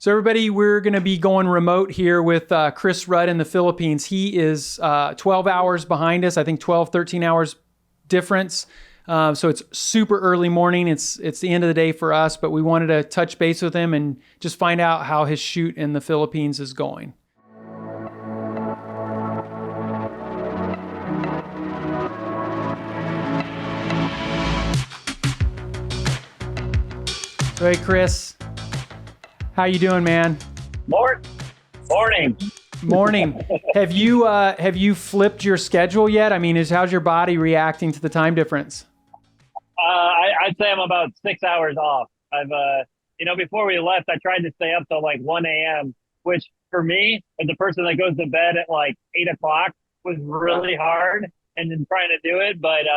So everybody, we're going to be going remote here with Chris Rudd in the Philippines. He is 12 hours behind us, I think 12, 13 hours difference. So it's super early morning. It's the end of the day for us, but we wanted to touch base with him and just find out how his shoot in the Philippines is going. Hey, Chris. How you doing, man? Morning. Morning. Have you flipped your schedule yet? I mean, how's your body reacting to the time difference? I'd say I'm about 6 hours off. Before we left, I tried to stay up till like 1 a.m., which for me, as a person that goes to bed at like 8 o'clock, was really hard and then trying to do it. But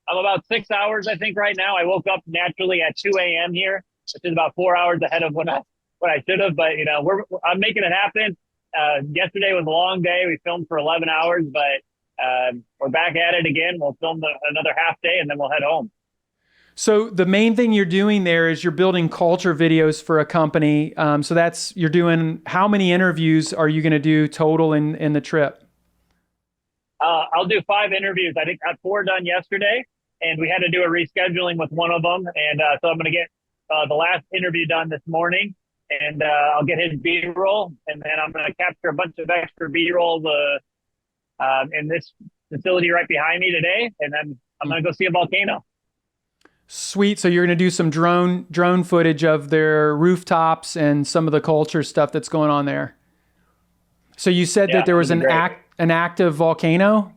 I'm about 6 hours, I think, right now. I woke up naturally at 2 a.m. here, which is about 4 hours ahead of what I should have. But, I'm making it happen. Yesterday was a long day. We filmed for 11 hours, but we're back at it again. We'll film another half day and then we'll head home. So the main thing you're doing there is you're building culture videos for a company. You're doing, how many interviews are you going to do total in the trip? I'll do 5 interviews. I think I got 4 done yesterday, and we had to do a rescheduling with one of them. And so I'm going to get the last interview done this morning, and I'll get his B-roll, and then I'm going to capture a bunch of extra B-rolls in this facility right behind me today, and then I'm going to go see a volcano. Sweet. So you're going to do some drone footage of their rooftops and some of the culture stuff that's going on there. So you said that there was an active volcano?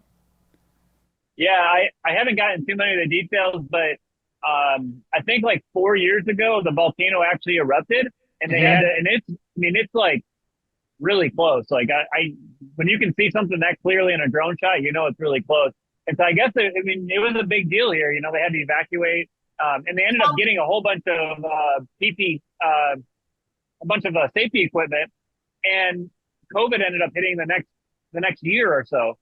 Yeah, I haven't gotten too many of the details, but I think like 4 years ago the volcano actually erupted, and they had to, and it's like really close. Like when you can see something that clearly in a drone shot, it's really close. And so I guess it was a big deal here. They had to evacuate, and they ended up getting a whole bunch of a bunch of safety equipment, and COVID ended up hitting the next year or so.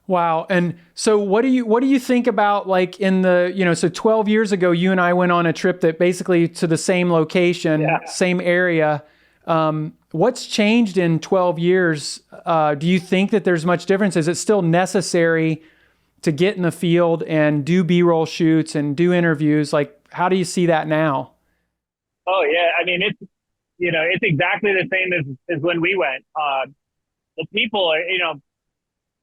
Wow. And so what do you think about, like, so 12 years ago, you and I went on a trip that basically to the same location, same area. What's changed in 12 years? Do you think that there's much difference? Is it still necessary to get in the field and do B-roll shoots and do interviews? Like, how do you see that now? Oh yeah. I mean, it's exactly the same as when we went. The people are,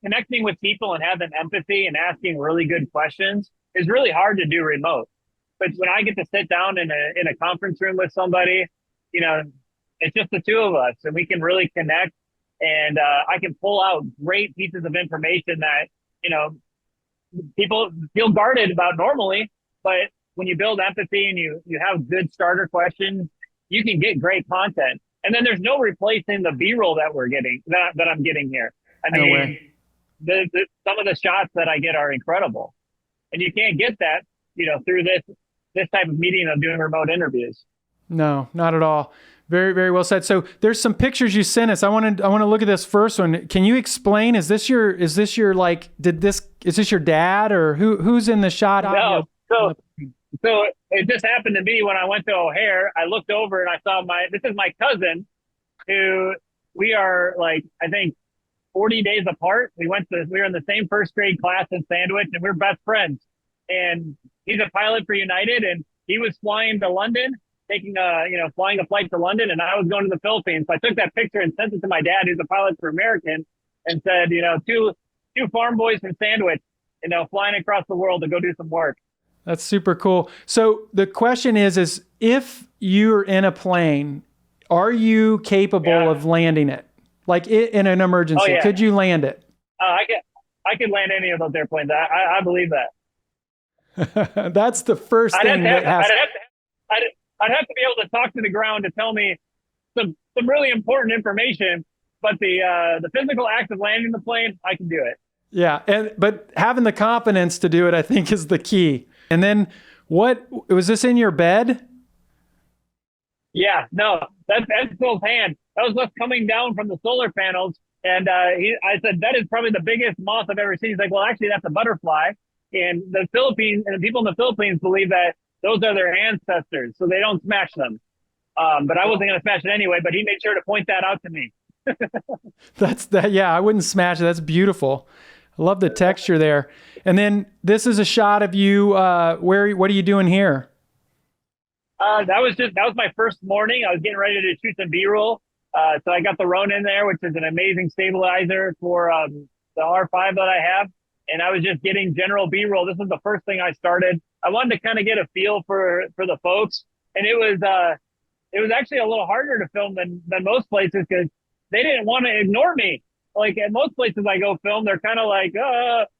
connecting with people and having empathy and asking really good questions is really hard to do remote. But when I get to sit down in a conference room with somebody, it's just the two of us, and we can really connect, and I can pull out great pieces of information that, people feel guarded about normally. But when you build empathy and you have good starter questions, you can get great content. And then there's no replacing the B-roll that we're getting, that I'm getting here. I mean, some of the shots that I get are incredible, and you can't get that, through this type of medium of doing remote interviews. No, not at all. Very, very well said. So there's some pictures you sent us. I want to look at this first one. Can you explain? Is this your is this your dad, or who's in the shot? No. So it just happened to be when I went to O'Hare, I looked over and I saw this is my cousin, who we are, like, I think 40 days apart. We were in the same first grade class in Sandwich, and we're best friends. And he's a pilot for United, and he was flying to London, flying a flight to London, and I was going to the Philippines. So I took that picture and sent it to my dad, who's a pilot for American, and said, two farm boys from Sandwich, flying across the world to go do some work. That's super cool. So the question is if you're in a plane, are you capable of landing it? Like in an emergency, could you land it? I could land any of those airplanes. I believe that. That's the first thing that has. I'd have to be able to talk to the ground to tell me some really important information, but the physical act of landing the plane, I can do it. Yeah, but having the confidence to do it, I think, is the key. And then, what was this in your bed? Yeah, no, that's Phil's hand. That was what's coming down from the solar panels. And I said, that is probably the biggest moth I've ever seen. He's like, well, actually, that's a butterfly. And the people in the Philippines believe that those are their ancestors, so they don't smash them. But I wasn't going to smash it anyway, but he made sure to point that out to me. That's that. Yeah, I wouldn't smash it. That's beautiful. I love the texture there. And then this is a shot of you. What are you doing here? That was my first morning. I was getting ready to shoot some B-roll. So I got the Ronin in there, which is an amazing stabilizer for the R5 that I have. And I was just getting general B-roll. This was the first thing I started. I wanted to kind of get a feel for the folks, and it was actually a little harder to film than most places because they didn't want to ignore me. Like at most places I go film, they're kind of like,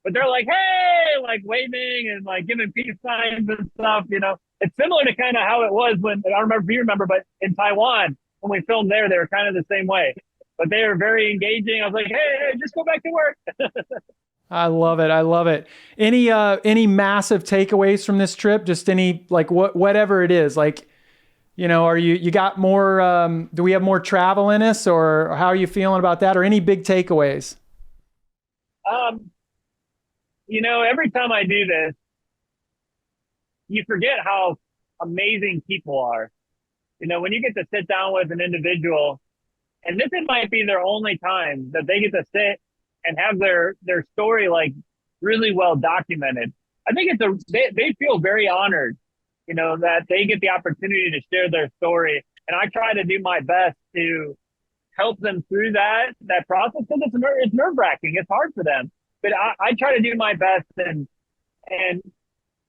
but they're like, hey, like waving and like giving peace signs and stuff. You know, it's similar to kind of how it was when I don't remember if you remember, but in Taiwan when we filmed there, they were kind of the same way. But they were very engaging. I was like, hey, just go back to work. I love it. I love it. Any massive takeaways from this trip? Just any like whatever it is. Like, you know, you got more? Do we have more travel in us, or how are you feeling about that? Or any big takeaways? Um, you know, every time I do this, you forget how amazing people are. You know, when you get to sit down with an individual, and this might be their only time that they get to sit and have their story like really well documented. I think they feel very honored, you know, that they get the opportunity to share their story. And I try to do my best to help them through that process because it's nerve wracking. It's hard for them, but I try to do my best and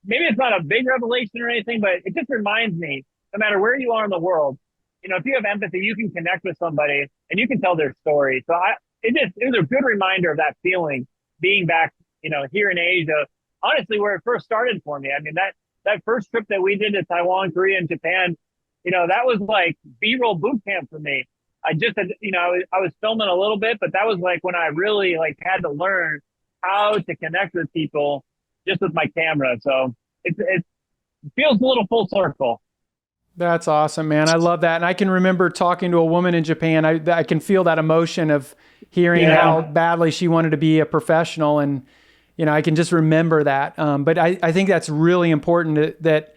maybe it's not a big revelation or anything, but it just reminds me, no matter where you are in the world, you know, if you have empathy, you can connect with somebody and you can tell their story. So it was a good reminder of that feeling being back, you know, here in Asia, honestly, where it first started for me. I mean, that first trip that we did to Taiwan, Korea, and Japan, you know, that was like B-roll boot camp for me. I just had, you know, I was filming a little bit, but that was like when I really like had to learn how to connect with people just with my camera. So it feels a little full circle. That's awesome, man. I love that. And I can remember talking to a woman in Japan. I can feel that emotion of hearing how badly she wanted to be a professional. And, you know, I can just remember that. But I think that's really important that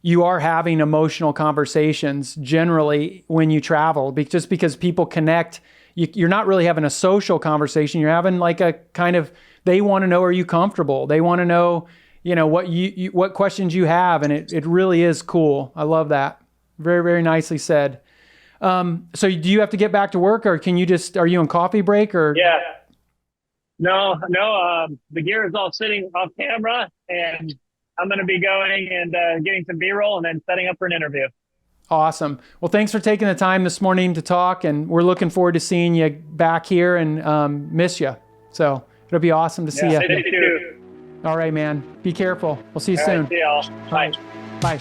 you are having emotional conversations generally when you travel, just because people connect. You're not really having a social conversation. You're having like a kind of, they want to know, are you comfortable? They want to know, you know, what questions you have. And it really is cool. I love that. Very, very nicely said. So do you have to get back to work, or are you on coffee break, or? Yeah. No. The gear is all sitting off camera, and I'm going to be going and getting some B-roll and then setting up for an interview. Awesome. Well, thanks for taking the time this morning to talk, and we're looking forward to seeing you back here and miss you. So it'll be awesome to see you. Too. All right, man. Be careful. We'll see you soon. Right, see y'all. Bye. Bye.